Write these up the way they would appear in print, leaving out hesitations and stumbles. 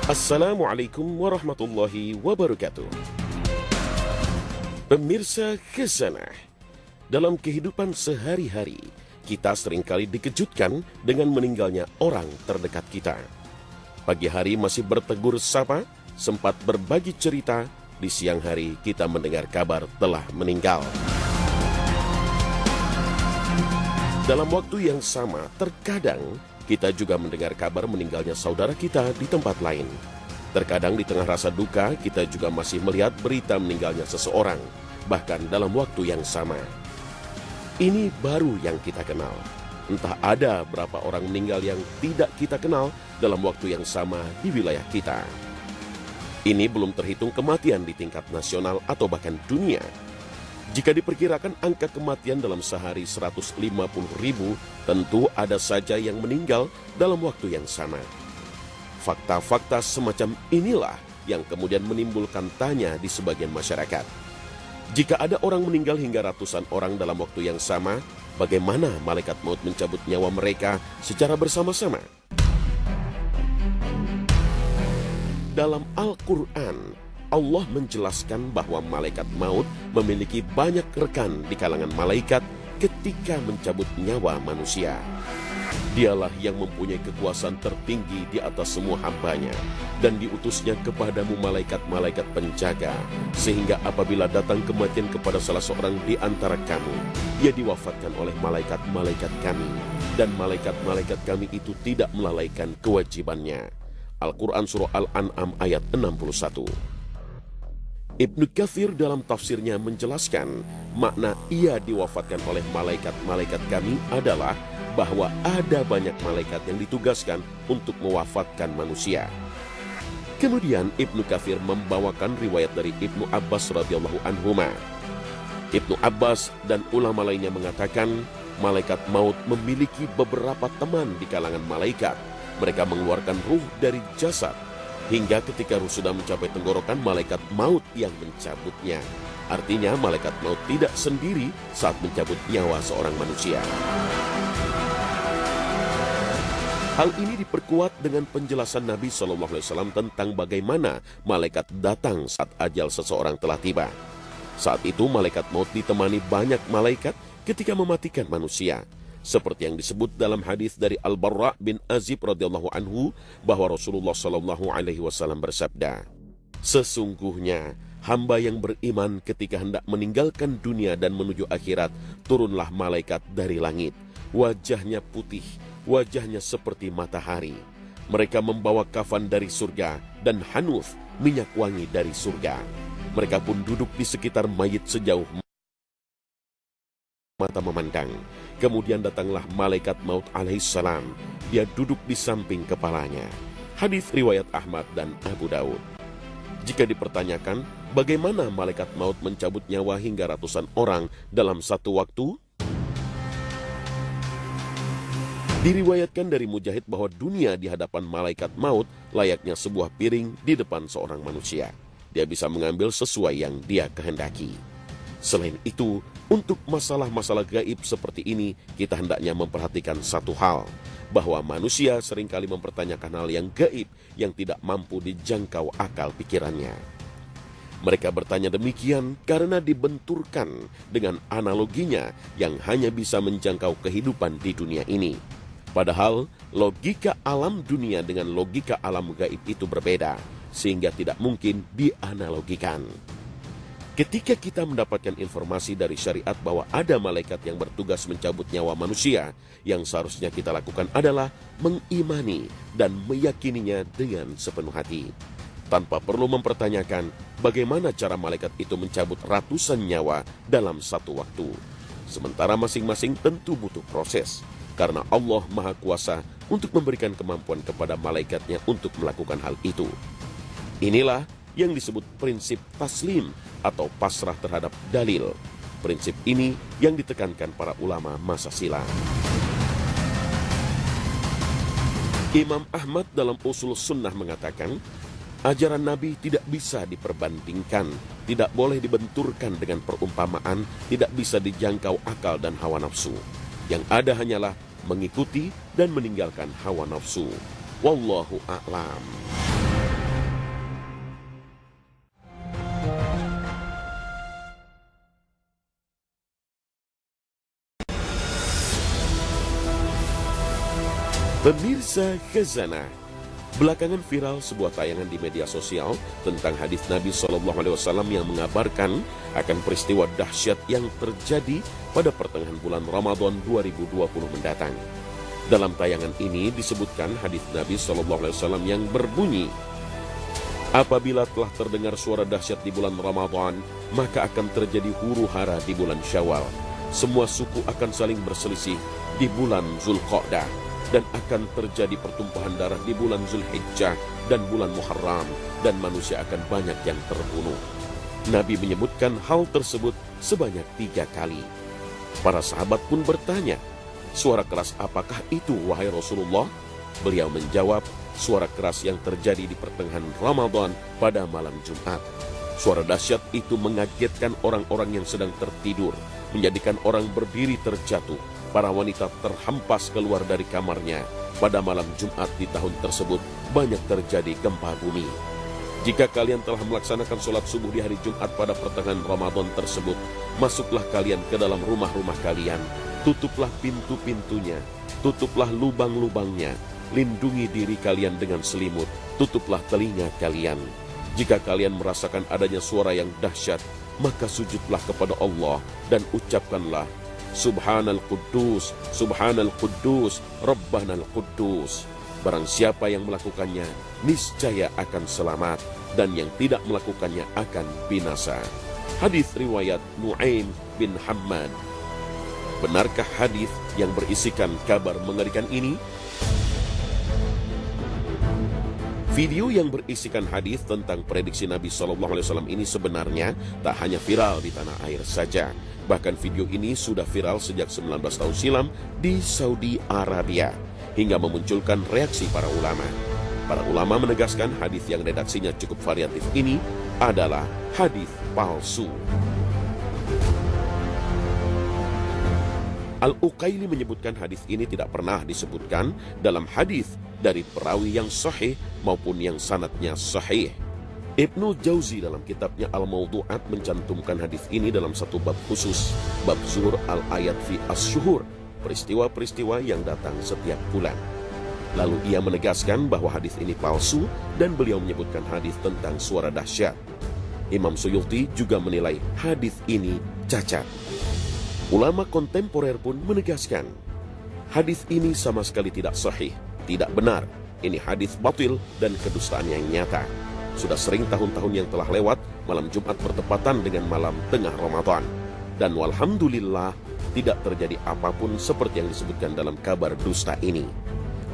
Assalamualaikum warahmatullahi wabarakatuh. Pemirsa Khazanah, dalam kehidupan sehari-hari, kita seringkali dikejutkan dengan meninggalnya orang terdekat kita. Pagi hari masih bertegur sapa, sempat berbagi cerita, di siang hari kita mendengar kabar telah meninggal. Dalam waktu yang sama, terkadang kita juga mendengar kabar meninggalnya saudara kita di tempat lain. Terkadang di tengah rasa duka, kita juga masih melihat berita meninggalnya seseorang, bahkan dalam waktu yang sama. Ini baru yang kita kenal. Entah ada berapa orang meninggal yang tidak kita kenal dalam waktu yang sama di wilayah kita. Ini belum terhitung kematian di tingkat nasional atau bahkan dunia. Jika diperkirakan angka kematian dalam sehari 150.000, tentu ada saja yang meninggal dalam waktu yang sama. Fakta-fakta semacam inilah yang kemudian menimbulkan tanya di sebagian masyarakat. Jika ada orang meninggal hingga ratusan orang dalam waktu yang sama, bagaimana malaikat maut mencabut nyawa mereka secara bersama-sama? Dalam Al-Quran, Allah menjelaskan bahwa malaikat maut memiliki banyak rekan di kalangan malaikat ketika mencabut nyawa manusia. Dialah yang mempunyai kekuasaan tertinggi di atas semua hambanya, dan diutusnya kepadamu malaikat-malaikat penjaga, sehingga apabila datang kematian kepada salah seorang di antara kamu, ia diwafatkan oleh malaikat-malaikat kami, dan malaikat-malaikat kami itu tidak melalaikan kewajibannya. Al-Quran Surah Al-An'am ayat 61. Ibnu Katsir dalam tafsirnya menjelaskan makna ia diwafatkan oleh malaikat-malaikat kami adalah bahwa ada banyak malaikat yang ditugaskan untuk mewafatkan manusia. Kemudian Ibnu Katsir membawakan riwayat dari Ibnu Abbas radhiyallahu anhuma. Ibnu Abbas dan ulama lainnya mengatakan malaikat maut memiliki beberapa teman di kalangan malaikat. Mereka mengeluarkan ruh dari jasad, hingga ketika ruh sudah mencapai tenggorokan, malaikat maut yang mencabutnya. Artinya malaikat maut tidak sendiri saat mencabut nyawa seorang manusia. Hal ini diperkuat dengan penjelasan Nabi SAW tentang bagaimana malaikat datang saat ajal seseorang telah tiba. Saat itu malaikat maut ditemani banyak malaikat ketika mematikan manusia. Seperti yang disebut dalam hadis dari Al-Barra bin Azib radhiyallahu anhu bahwa Rasulullah SAW bersabda, "Sesungguhnya hamba yang beriman ketika hendak meninggalkan dunia dan menuju akhirat, turunlah malaikat dari langit. Wajahnya putih, wajahnya seperti matahari. Mereka membawa kafan dari surga dan hanuf, minyak wangi dari surga. Mereka pun duduk di sekitar mayit sejauh mata memandang. Kemudian datanglah malaikat maut alaihissalam. Dia duduk di samping kepalanya." Hadis riwayat Ahmad dan Abu Daud. Jika dipertanyakan bagaimana malaikat maut mencabut nyawa hingga ratusan orang dalam satu waktu, diriwayatkan dari Mujahid bahwa dunia di hadapan malaikat maut layaknya sebuah piring di depan seorang manusia. Dia bisa mengambil sesuai yang dia kehendaki. Selain itu, untuk masalah-masalah gaib seperti ini, kita hendaknya memperhatikan satu hal, bahwa manusia seringkali mempertanyakan hal yang gaib yang tidak mampu dijangkau akal pikirannya. Mereka bertanya demikian karena dibenturkan dengan analoginya yang hanya bisa menjangkau kehidupan di dunia ini. Padahal, logika alam dunia dengan logika alam gaib itu berbeda, sehingga tidak mungkin dianalogikan. Ketika kita mendapatkan informasi dari syariat bahwa ada malaikat yang bertugas mencabut nyawa manusia, yang seharusnya kita lakukan adalah mengimani dan meyakininya dengan sepenuh hati, tanpa perlu mempertanyakan bagaimana cara malaikat itu mencabut ratusan nyawa dalam satu waktu. Sementara masing-masing tentu butuh proses, karena Allah Maha Kuasa untuk memberikan kemampuan kepada malaikatnya untuk melakukan hal itu. Inilah yang disebut prinsip taslim atau pasrah terhadap dalil. Prinsip ini yang ditekankan para ulama masa silam. Imam Ahmad dalam Usul Sunnah mengatakan, ajaran Nabi tidak bisa diperbandingkan, tidak boleh dibenturkan dengan perumpamaan, tidak bisa dijangkau akal dan hawa nafsu. Yang ada hanyalah mengikuti dan meninggalkan hawa nafsu. Wallahu a'lam. Kisah Khazanah. Belakangan viral sebuah tayangan di media sosial tentang hadis Nabi SAW yang mengabarkan akan peristiwa dahsyat yang terjadi pada pertengahan bulan Ramadan 2020 mendatang. Dalam tayangan ini disebutkan hadis Nabi SAW yang berbunyi, apabila telah terdengar suara dahsyat di bulan Ramadan, maka akan terjadi huru-hara di bulan Syawal. Semua suku akan saling berselisih di bulan Zulqa'dah, dan akan terjadi pertumpahan darah di bulan Zulhijjah dan bulan Muharram, dan manusia akan banyak yang terbunuh. Nabi menyebutkan hal tersebut sebanyak 3 kali. Para sahabat pun bertanya, suara keras apakah itu wahai Rasulullah? Beliau menjawab, suara keras yang terjadi di pertengahan Ramadan pada malam Jumat. Suara dahsyat itu mengagetkan orang-orang yang sedang tertidur, menjadikan orang berdiri terjatuh. Para wanita terhempas keluar dari kamarnya. Pada malam Jumat di tahun tersebut banyak terjadi gempa bumi. Jika kalian telah melaksanakan sholat subuh di hari Jumat pada pertengahan Ramadan tersebut, masuklah kalian ke dalam rumah-rumah kalian, tutuplah pintu-pintunya, tutuplah lubang-lubangnya, lindungi diri kalian dengan selimut, tutuplah telinga kalian. Jika kalian merasakan adanya suara yang dahsyat, maka sujudlah kepada Allah dan ucapkanlah, Subhanal Quddus, Subhanal Quddus, Rabbanal Quddus. Barang siapa yang melakukannya, niscaya akan selamat, dan yang tidak melakukannya akan binasa. Hadis riwayat Nu'aim bin Hammad. Benarkah hadis yang berisikan kabar mengerikan ini? Video yang berisikan hadis tentang prediksi Nabi SAW ini sebenarnya tak hanya viral di tanah air saja. Bahkan video ini sudah viral sejak 19 tahun silam di Saudi Arabia, hingga memunculkan reaksi para ulama. Para ulama menegaskan hadis yang redaksinya cukup variatif ini adalah hadis palsu. Al-Uqaili menyebutkan hadis ini tidak pernah disebutkan dalam hadis dari perawi yang sahih maupun yang sanadnya sahih. Ibnu Jauzi dalam kitabnya Al-Mawdu'at mencantumkan hadis ini dalam satu bab khusus, bab zuhur al-ayat fi as-syuhur, peristiwa-peristiwa yang datang setiap bulan. Lalu ia menegaskan bahwa hadis ini palsu dan beliau menyebutkan hadis tentang suara dahsyat. Imam Suyuti juga menilai hadis ini cacat. Ulama kontemporer pun menegaskan, hadis ini sama sekali tidak sahih, tidak benar. Ini hadis batil dan kedustaan yang nyata. Sudah sering tahun-tahun yang telah lewat, malam Jumat bertepatan dengan malam tengah Ramadan. Dan walhamdulillah, tidak terjadi apapun seperti yang disebutkan dalam kabar dusta ini.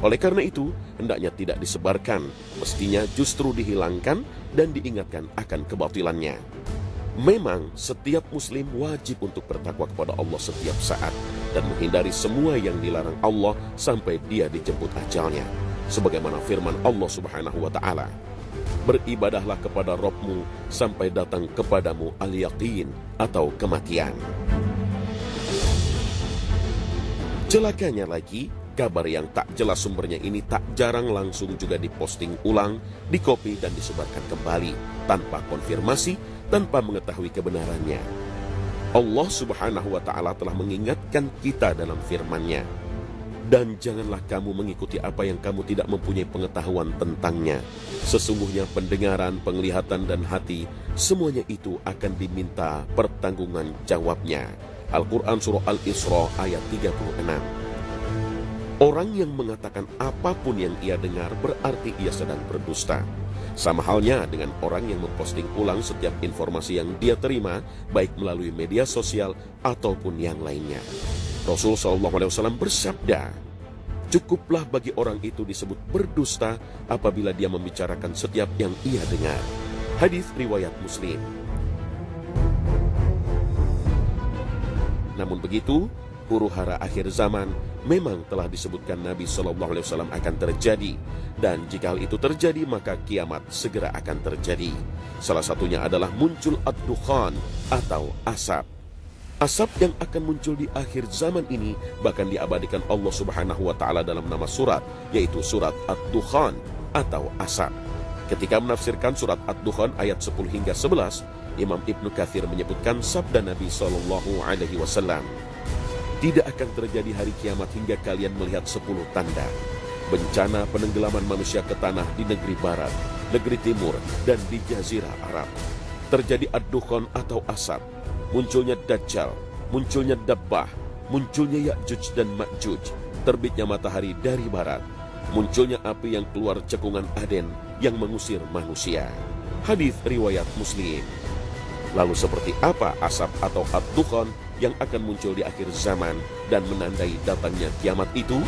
Oleh karena itu, hendaknya tidak disebarkan, mestinya justru dihilangkan dan diingatkan akan kebatilannya. Memang setiap muslim wajib untuk bertakwa kepada Allah setiap saat dan menghindari semua yang dilarang Allah sampai dia dijemput ajalnya. Sebagaimana firman Allah Subhanahu wa Ta'ala, beribadahlah kepada Rabbmu sampai datang kepadamu al-yaqin atau kematian. Celakanya lagi, kabar yang tak jelas sumbernya ini tak jarang langsung juga diposting ulang, dikopi dan disebarkan kembali tanpa konfirmasi, tanpa mengetahui kebenarannya. Allah Subhanahu wa Ta'ala telah mengingatkan kita dalam firman-Nya, dan janganlah kamu mengikuti apa yang kamu tidak mempunyai pengetahuan tentangnya. Sesungguhnya pendengaran, penglihatan, dan hati, semuanya itu akan diminta pertanggungan jawabnya. Al-Quran Surah Al-Isra ayat 36. Orang yang mengatakan apapun yang ia dengar berarti ia sedang berdusta. Sama halnya dengan orang yang memposting ulang setiap informasi yang dia terima, baik melalui media sosial ataupun yang lainnya. Rasul SAW bersabda, cukuplah bagi orang itu disebut berdusta apabila dia membicarakan setiap yang ia dengar. Hadis riwayat Muslim. Namun begitu, huru-hara akhir zaman memang telah disebutkan Nabi SAW akan terjadi. Dan jika hal itu terjadi, maka kiamat segera akan terjadi. Salah satunya adalah muncul ad-dukhan atau asap. Asap yang akan muncul di akhir zaman ini bahkan diabadikan Allah Subhanahu wa Ta'ala dalam nama surat, yaitu surat Ad-Dukhan atau asap. Ketika menafsirkan surat Ad-Dukhan ayat 10 hingga 11, Imam Ibnu Katsir menyebutkan sabda Nabi SAW, tidak akan terjadi hari kiamat hingga kalian melihat 10 tanda. bencana penenggelaman manusia ke tanah di negeri barat, negeri timur, dan di Jazirah Arab. Terjadi ad-dukhon atau asap, munculnya Dajjal, munculnya Dabbah, munculnya Ya'juj dan Ma'juj, terbitnya matahari dari barat, munculnya api yang keluar cekungan Aden yang mengusir manusia. Hadis riwayat Muslim. Lalu seperti apa asap atau ad-dukhon yang akan muncul di akhir zaman dan menandai datangnya kiamat itu?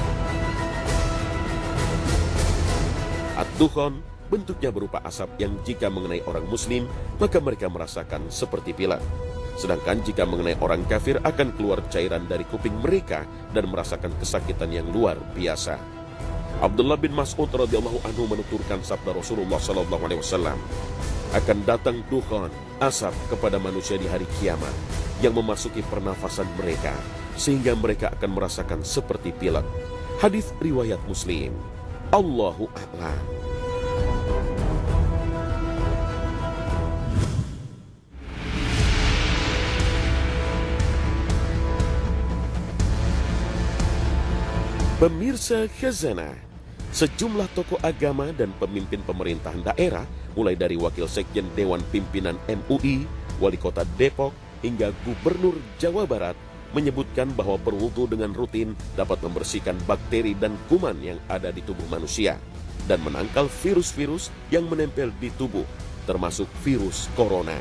Ad-dukhon bentuknya berupa asap yang jika mengenai orang muslim, maka mereka merasakan seperti pilek. Sedangkan jika mengenai orang kafir akan keluar cairan dari kuping mereka dan merasakan kesakitan yang luar biasa. Abdullah bin Mas'ud radhiyallahu anhu menuturkan sabda Rasulullah SAW, akan datang dukhon, asap kepada manusia di hari kiamat yang memasuki pernafasan mereka sehingga mereka akan merasakan seperti pilek. Hadis riwayat Muslim. Allahu a'lam. Pemirsa Khazanah, sejumlah tokoh agama dan pemimpin pemerintahan daerah, mulai dari Wakil Sekjen Dewan Pimpinan MUI, Wali Kota Depok, hingga Gubernur Jawa Barat, menyebutkan bahwa berwudu dengan rutin dapat membersihkan bakteri dan kuman yang ada di tubuh manusia dan menangkal virus-virus yang menempel di tubuh, termasuk virus corona.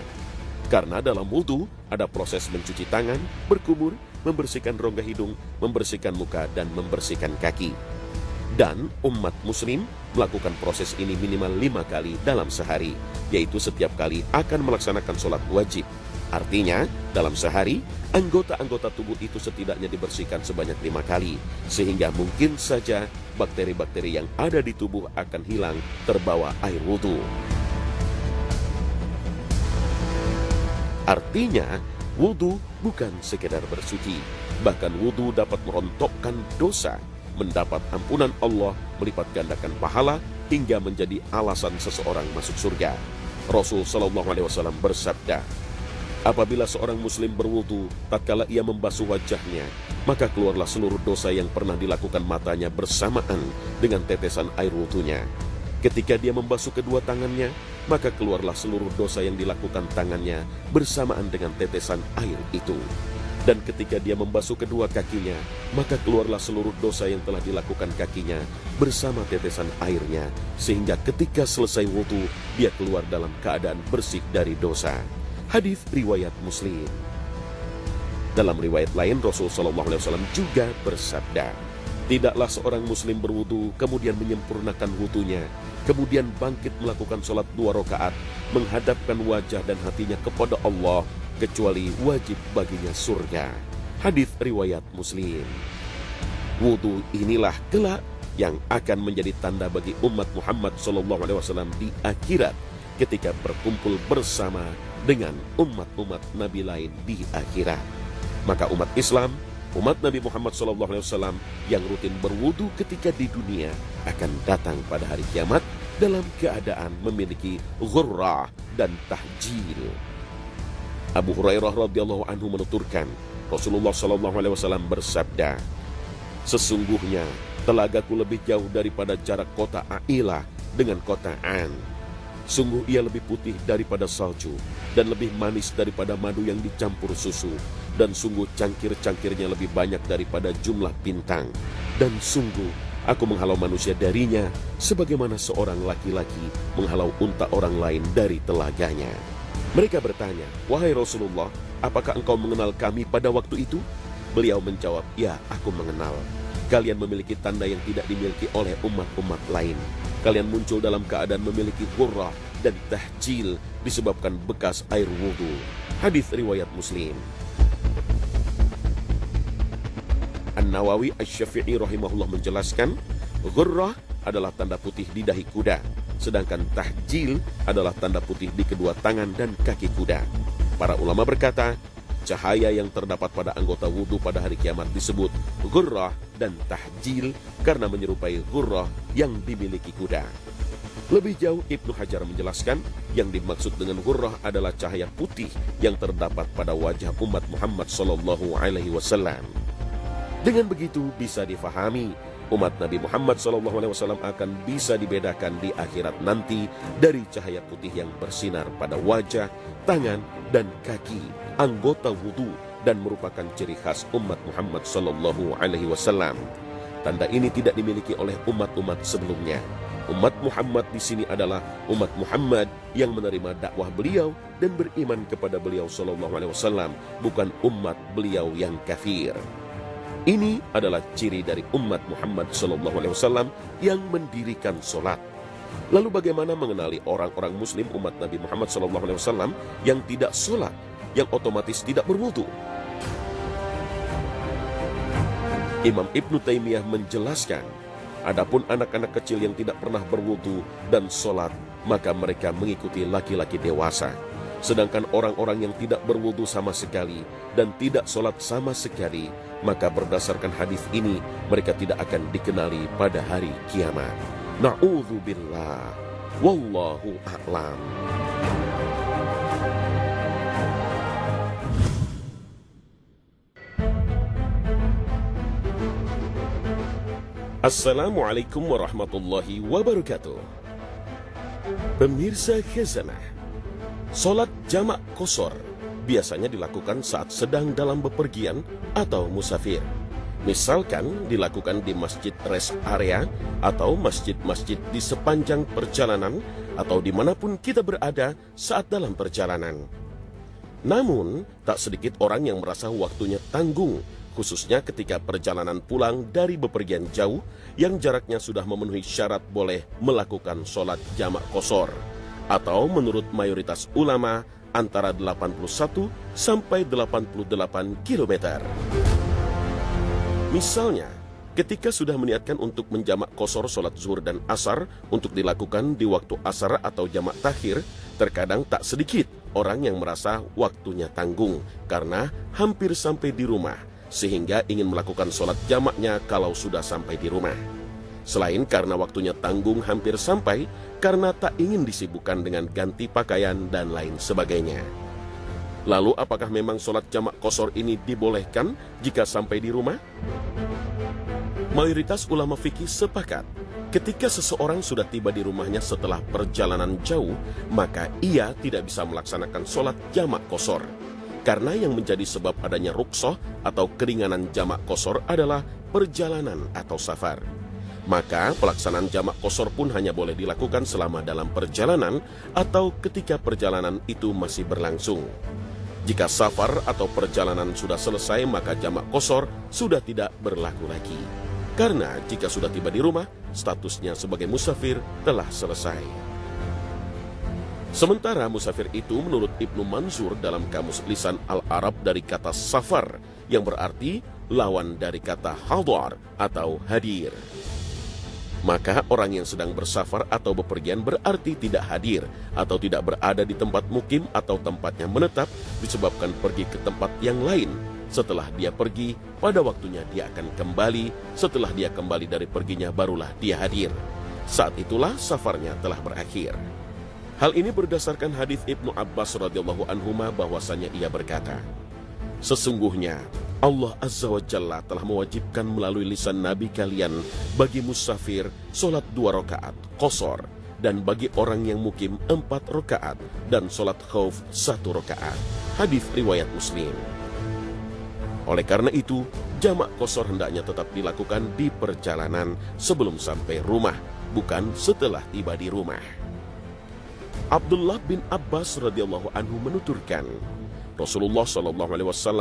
Karena dalam wudu ada proses mencuci tangan, berkumur, membersihkan rongga hidung, membersihkan muka, dan membersihkan kaki. Dan umat muslim melakukan proses ini minimal 5 kali dalam sehari, yaitu setiap kali akan melaksanakan sholat wajib. Artinya, dalam sehari, anggota-anggota tubuh itu setidaknya dibersihkan sebanyak 5 kali, sehingga mungkin saja bakteri-bakteri yang ada di tubuh akan hilang terbawa air wudu. Artinya, wudu bukan sekedar bersuci, bahkan wudu dapat merontokkan dosa, mendapat ampunan Allah, melipat gandakan pahala, hingga menjadi alasan seseorang masuk surga. Rasul SAW bersabda, apabila seorang muslim berwudu, tatkala ia membasuh wajahnya, maka keluarlah seluruh dosa yang pernah dilakukan matanya bersamaan dengan tetesan air wudunya. Ketika dia membasuh kedua tangannya, maka keluarlah seluruh dosa yang dilakukan tangannya bersamaan dengan tetesan air itu. Dan ketika dia membasuh kedua kakinya, maka keluarlah seluruh dosa yang telah dilakukan kakinya bersama tetesan airnya, sehingga ketika selesai wudu, dia keluar dalam keadaan bersih dari dosa. Hadis riwayat Muslim. Dalam riwayat lain, Rasul SAW juga bersabda, tidaklah seorang muslim berwudu kemudian menyempurnakan wudunya, kemudian bangkit melakukan sholat 2 rakaat, menghadapkan wajah dan hatinya kepada Allah, kecuali wajib baginya surga. Hadis riwayat Muslim. Wudu inilah kelak yang akan menjadi tanda bagi umat Muhammad SAW di akhirat ketika berkumpul bersama dengan umat-umat Nabi lain di akhirat. Maka umat Islam, umat Nabi Muhammad SAW yang rutin berwudu ketika di dunia akan datang pada hari kiamat dalam keadaan memiliki ghurrah dan tahjil. Abu Hurairah radhiyallahu anhu menuturkan, Rasulullah SAW bersabda, sesungguhnya telagaku lebih jauh daripada jarak kota Ailah dengan kota An. Sungguh ia lebih putih daripada salju dan lebih manis daripada madu yang dicampur susu, dan sungguh cangkir-cangkirnya lebih banyak daripada jumlah bintang, dan sungguh aku menghalau manusia darinya sebagaimana seorang laki-laki menghalau unta orang lain dari telaganya. Mereka bertanya, wahai Rasulullah, apakah engkau mengenal kami pada waktu itu? Beliau menjawab, ya, aku mengenal. Kalian memiliki tanda yang tidak dimiliki oleh umat-umat lain. Kalian muncul dalam keadaan memiliki ghurrah dan tahjil disebabkan bekas air wudu. Hadis riwayat Muslim. An-Nawawi Asy-Syafi'i rahimahullah menjelaskan, ghurrah adalah tanda putih di dahi kuda, sedangkan tahjil adalah tanda putih di kedua tangan dan kaki kuda. Para ulama berkata, cahaya yang terdapat pada anggota wudu pada hari kiamat disebut ghurrah dan tahjil karena menyerupai ghurrah yang dimiliki kuda. Lebih jauh Ibnu Hajar menjelaskan, yang dimaksud dengan ghurrah adalah cahaya putih yang terdapat pada wajah umat Muhammad SAW. Dengan begitu bisa difahami Umat Nabi Muhammad SAW akan bisa dibedakan di akhirat nanti dari cahaya putih yang bersinar pada wajah, tangan, dan kaki, anggota wudhu, dan merupakan ciri khas umat Muhammad SAW. Tanda ini tidak dimiliki oleh umat-umat sebelumnya. Umat Muhammad di sini adalah umat Muhammad yang menerima dakwah beliau dan beriman kepada beliau SAW, bukan umat beliau yang kafir. Ini adalah ciri dari umat Muhammad SAW yang mendirikan solat. Lalu bagaimana mengenali orang-orang muslim umat Nabi Muhammad SAW yang tidak solat, yang otomatis tidak berwudu? Imam Ibnu Taimiyah menjelaskan, adapun anak-anak kecil yang tidak pernah berwudu dan solat, maka mereka mengikuti laki-laki dewasa. Sedangkan orang-orang yang tidak berwudu sama sekali dan tidak solat sama sekali, maka berdasarkan hadis ini mereka tidak akan dikenali pada hari kiamat. Na'udzubillah. Wallahu a'lam. Assalamualaikum warahmatullahi wabarakatuh. Pemirsa Khazanah, solat jamak qashar biasanya dilakukan saat sedang dalam bepergian atau musafir. Misalkan dilakukan di masjid rest area atau masjid-masjid di sepanjang perjalanan atau dimanapun kita berada saat dalam perjalanan. Namun, tak sedikit orang yang merasa waktunya tanggung, khususnya ketika perjalanan pulang dari bepergian jauh yang jaraknya sudah memenuhi syarat boleh melakukan sholat jamak qashar, atau menurut mayoritas ulama antara 81 sampai 88 km. Misalnya, ketika sudah meniatkan untuk menjamak qashar sholat zuhur dan asar untuk dilakukan di waktu asar atau jamak takhir, terkadang tak sedikit orang yang merasa waktunya tanggung karena hampir sampai di rumah, sehingga ingin melakukan sholat jamaknya kalau sudah sampai di rumah. Selain karena waktunya tanggung hampir sampai, karena tak ingin disibukkan dengan ganti pakaian dan lain sebagainya. Lalu apakah memang sholat jamak qashar ini dibolehkan jika sampai di rumah? Mayoritas ulama fikih sepakat, ketika seseorang sudah tiba di rumahnya setelah perjalanan jauh, maka ia tidak bisa melaksanakan sholat jamak qashar. Karena yang menjadi sebab adanya rukhsah atau keringanan jamak qashar adalah perjalanan atau safar. Maka pelaksanaan jamak qashar pun hanya boleh dilakukan selama dalam perjalanan atau ketika perjalanan itu masih berlangsung. Jika safar atau perjalanan sudah selesai, maka jamak qashar sudah tidak berlaku lagi. Karena jika sudah tiba di rumah, statusnya sebagai musafir telah selesai. Sementara musafir itu menurut Ibnu Mansur dalam Kamus Lisan Al-Arab dari kata safar, yang berarti lawan dari kata hadar atau hadir. Maka orang yang sedang bersafar atau bepergian berarti tidak hadir atau tidak berada di tempat mukim atau tempatnya menetap disebabkan pergi ke tempat yang lain. Setelah dia pergi, pada waktunya dia akan kembali. Setelah dia kembali dari perginya, barulah dia hadir. Saat itulah safarnya telah berakhir. Hal ini berdasarkan hadis Ibnu Abbas radhiyallahu anhuma bahwasanya ia berkata, sesungguhnya Allah Azza wa Jalla telah mewajibkan melalui lisan Nabi kalian bagi musafir solat 2 rakaat qashar, dan bagi orang yang mukim 4 rakaat, dan solat khauf 1 rakaat. Hadis riwayat Muslim. Oleh karena itu, jamak qashar hendaknya tetap dilakukan di perjalanan sebelum sampai rumah, bukan setelah tiba di rumah. Abdullah bin Abbas radhiyallahu anhu menuturkan, Rasulullah SAW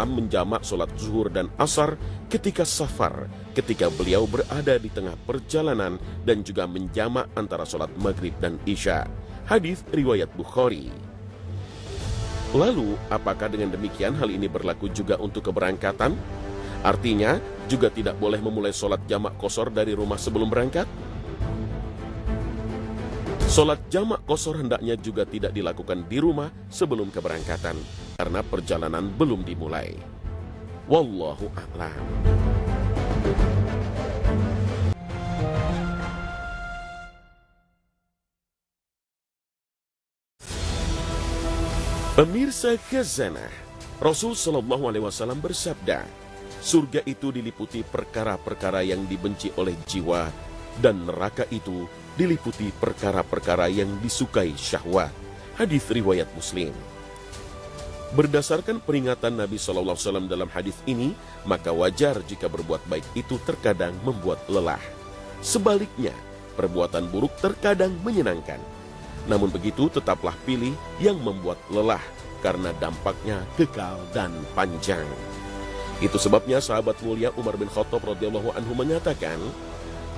menjamak solat zuhur dan asar ketika safar, ketika beliau berada di tengah perjalanan, dan juga menjamak antara solat maghrib dan isya. Hadis riwayat Bukhari. Lalu, apakah dengan demikian hal ini berlaku juga untuk keberangkatan? Artinya, juga tidak boleh memulai solat jamak qashar dari rumah sebelum berangkat? Solat jamak qashar hendaknya juga tidak dilakukan di rumah sebelum keberangkatan, karena perjalanan belum dimulai. Wallahu a'lam. Pemirsa Khazanah, Rasul SAW bersabda, Surga itu diliputi perkara-perkara yang dibenci oleh jiwa, dan neraka itu diliputi perkara-perkara yang disukai syahwat. Hadis riwayat Muslim. Berdasarkan peringatan Nabi SAW dalam hadis ini, maka wajar jika berbuat baik itu terkadang membuat lelah. Sebaliknya, perbuatan buruk terkadang menyenangkan. Namun begitu, tetaplah pilih yang membuat lelah, karena dampaknya kekal dan panjang. Itu sebabnya sahabat mulia Umar bin Khattab radhiyallahu anhu mengatakan,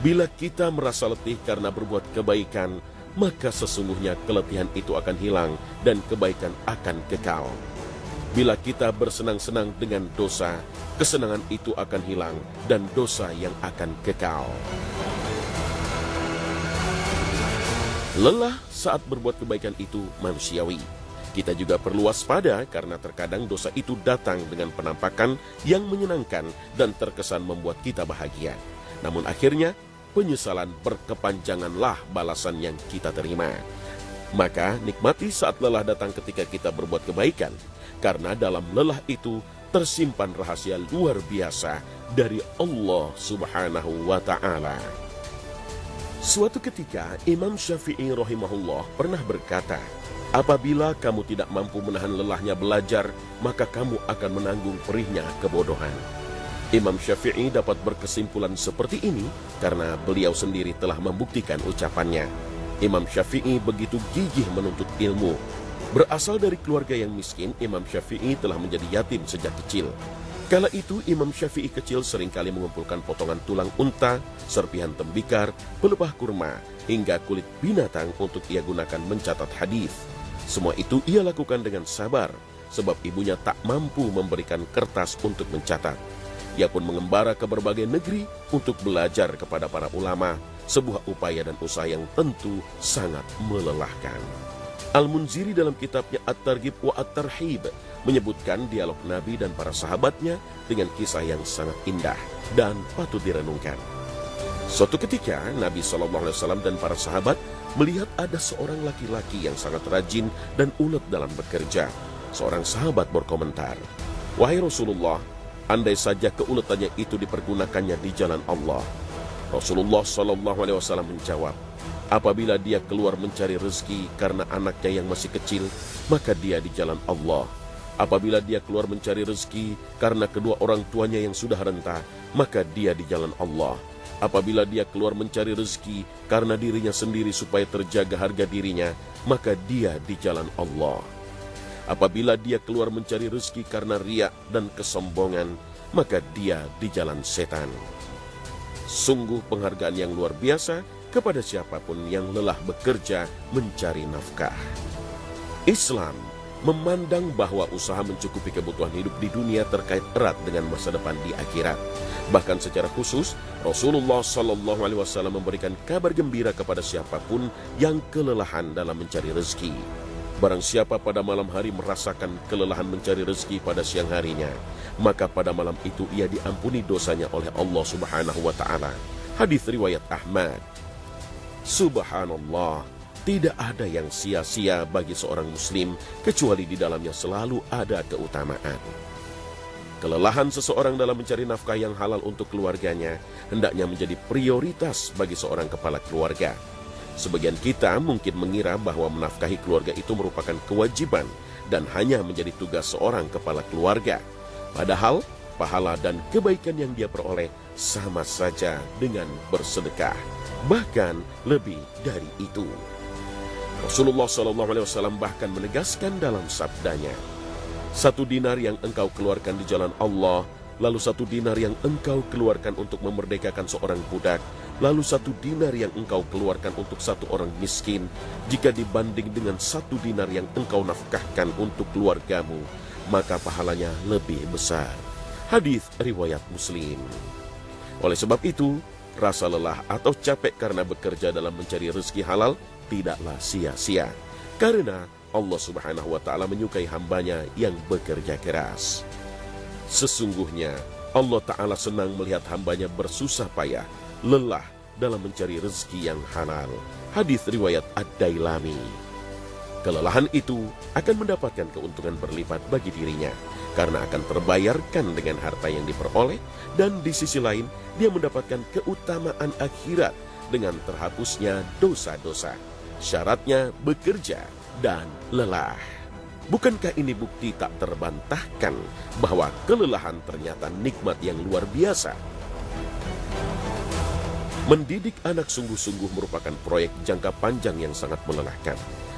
bila kita merasa letih karena berbuat kebaikan, maka sesungguhnya keletihan itu akan hilang dan kebaikan akan kekal. Bila kita bersenang-senang dengan dosa, kesenangan itu akan hilang dan dosa yang akan kekal. Lelah saat berbuat kebaikan itu manusiawi. Kita juga perlu waspada karena terkadang dosa itu datang dengan penampakan yang menyenangkan dan terkesan membuat kita bahagia. Namun akhirnya, penyesalan berkepanjanganlah balasan yang kita terima. Maka nikmati saat lelah datang ketika kita berbuat kebaikan, karena dalam lelah itu tersimpan rahasia luar biasa dari Allah Subhanahu wa Ta'ala. Suatu ketika Imam Syafi'i rahimahullah pernah berkata, apabila kamu tidak mampu menahan lelahnya belajar, maka kamu akan menanggung perihnya kebodohan. Imam Syafi'i dapat berkesimpulan seperti ini karena beliau sendiri telah membuktikan ucapannya. Imam Syafi'i begitu gigih menuntut ilmu. Berasal dari keluarga yang miskin, Imam Syafi'i telah menjadi yatim sejak kecil. Kala itu Imam Syafi'i kecil seringkali mengumpulkan potongan tulang unta, serpihan tembikar, pelepah kurma, hingga kulit binatang untuk ia gunakan mencatat hadis. Semua itu ia lakukan dengan sabar, sebab ibunya tak mampu memberikan kertas untuk mencatat. Ia pun mengembara ke berbagai negeri untuk belajar kepada para ulama, sebuah upaya dan usaha yang tentu sangat melelahkan. Al-Munziri dalam kitabnya At-Targhib wa At-Tarhib menyebutkan dialog Nabi dan para sahabatnya dengan kisah yang sangat indah dan patut direnungkan. Suatu ketika Nabi SAW dan para sahabat melihat ada seorang laki-laki yang sangat rajin dan ulet dalam bekerja. Seorang sahabat berkomentar, wahai Rasulullah, andai saja keuletannya itu dipergunakannya di jalan Allah. Rasulullah SAW menjawab, apabila dia keluar mencari rezeki karena anaknya yang masih kecil, maka dia di jalan Allah. Apabila dia keluar mencari rezeki karena kedua orang tuanya yang sudah renta, maka dia di jalan Allah. Apabila dia keluar mencari rezeki karena dirinya sendiri supaya terjaga harga dirinya, maka dia di jalan Allah. Apabila dia keluar mencari rezeki karena riya dan kesombongan, maka dia di jalan setan. Sungguh penghargaan yang luar biasa kepada siapapun yang lelah bekerja mencari nafkah. Islam memandang bahwa usaha mencukupi kebutuhan hidup di dunia terkait erat dengan masa depan di akhirat. Bahkan secara khusus, Rasulullah SAW memberikan kabar gembira kepada siapapun yang kelelahan dalam mencari rezeki. Barang siapa pada malam hari merasakan kelelahan mencari rezeki pada siang harinya, maka pada malam itu ia diampuni dosanya oleh Allah Subhanahu wa Ta'ala. Hadis riwayat Ahmad. Subhanallah, tidak ada yang sia-sia bagi seorang muslim kecuali di dalamnya selalu ada keutamaan. Kelelahan seseorang dalam mencari nafkah yang halal untuk keluarganya hendaknya menjadi prioritas bagi seorang kepala keluarga. Sebagian kita mungkin mengira bahwa menafkahi keluarga itu merupakan kewajiban dan hanya menjadi tugas seorang kepala keluarga. Padahal pahala dan kebaikan yang dia peroleh sama saja dengan bersedekah, bahkan lebih dari itu. Rasulullah SAW bahkan menegaskan dalam sabdanya, 1 dinar yang engkau keluarkan di jalan Allah, lalu 1 dinar yang engkau keluarkan untuk memerdekakan seorang budak, lalu 1 dinar yang engkau keluarkan untuk 1 orang miskin, jika dibanding dengan 1 dinar yang engkau nafkahkan untuk keluargamu, maka pahalanya lebih besar. Hadis riwayat Muslim. Oleh sebab itu, rasa lelah atau capek karena bekerja dalam mencari rezeki halal tidaklah sia-sia, karena Allah Subhanahu wa Ta'ala menyukai hambanya yang bekerja keras. Sesungguhnya Allah Ta'ala senang melihat hambanya bersusah payah, lelah dalam mencari rezeki yang halal. Hadis riwayat Ad-Dailami. Kelelahan itu akan mendapatkan keuntungan berlipat bagi dirinya, karena akan terbayarkan dengan harta yang diperoleh, dan di sisi lain dia mendapatkan keutamaan akhirat dengan terhapusnya dosa-dosa. Syaratnya bekerja dan lelah. Bukankah ini bukti tak terbantahkan bahwa kelelahan ternyata nikmat yang luar biasa? Mendidik anak sungguh-sungguh merupakan proyek jangka panjang yang sangat melelahkan.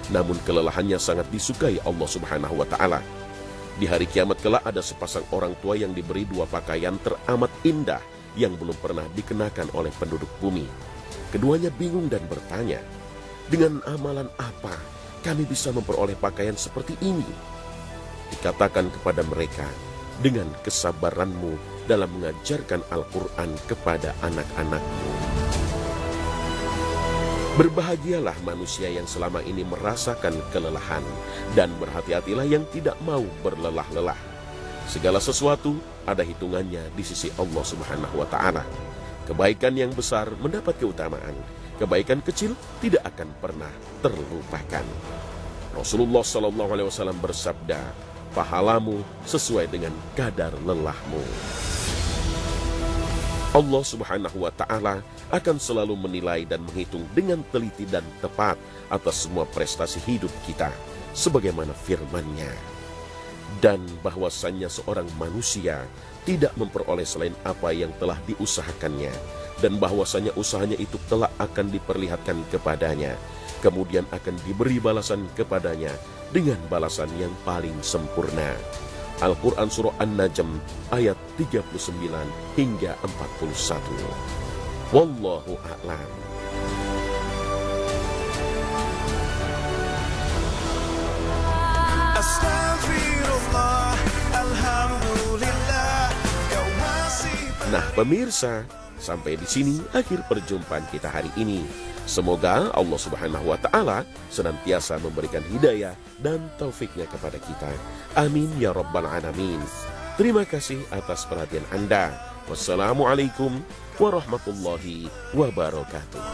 Namun kelelahannya sangat disukai Allah Subhanahu wa Ta'ala. Di hari kiamat kelak ada sepasang orang tua yang diberi dua pakaian teramat indah yang belum pernah dikenakan oleh penduduk bumi. Keduanya bingung dan bertanya, dengan amalan apa kami bisa memperoleh pakaian seperti ini? Dikatakan kepada mereka, dengan kesabaranmu dalam mengajarkan Al-Quran kepada anak-anakmu. Berbahagialah manusia yang selama ini merasakan kelelahan, dan berhati-hatilah yang tidak mau berlelah-lelah. Segala sesuatu ada hitungannya di sisi Allah Subhanahu wa Ta'ala. Kebaikan yang besar mendapat keutamaan, kebaikan kecil tidak akan pernah terlupakan. Rasulullah SAW bersabda, pahalamu sesuai dengan kadar lelahmu. Allah Subhanahu wa Ta'ala akan selalu menilai dan menghitung dengan teliti dan tepat atas semua prestasi hidup kita, sebagaimana firman-Nya. Dan bahwasannya seorang manusia tidak memperoleh selain apa yang telah diusahakannya, dan bahwasannya usahanya itu telah akan diperlihatkan kepadanya, kemudian akan diberi balasan kepadanya dengan balasan yang paling sempurna. Al-Quran Surah An-Najm ayat 39 hingga 41. Wallahu a'lam. Nah pemirsa, sampai di sini akhir perjumpaan kita hari ini. Semoga Allah Subhanahu wa Ta'ala senantiasa memberikan hidayah dan taufiknya kepada kita. Amin ya rabbal alamin. Terima kasih atas perhatian Anda. Wassalamualaikum warahmatullahi wabarakatuh.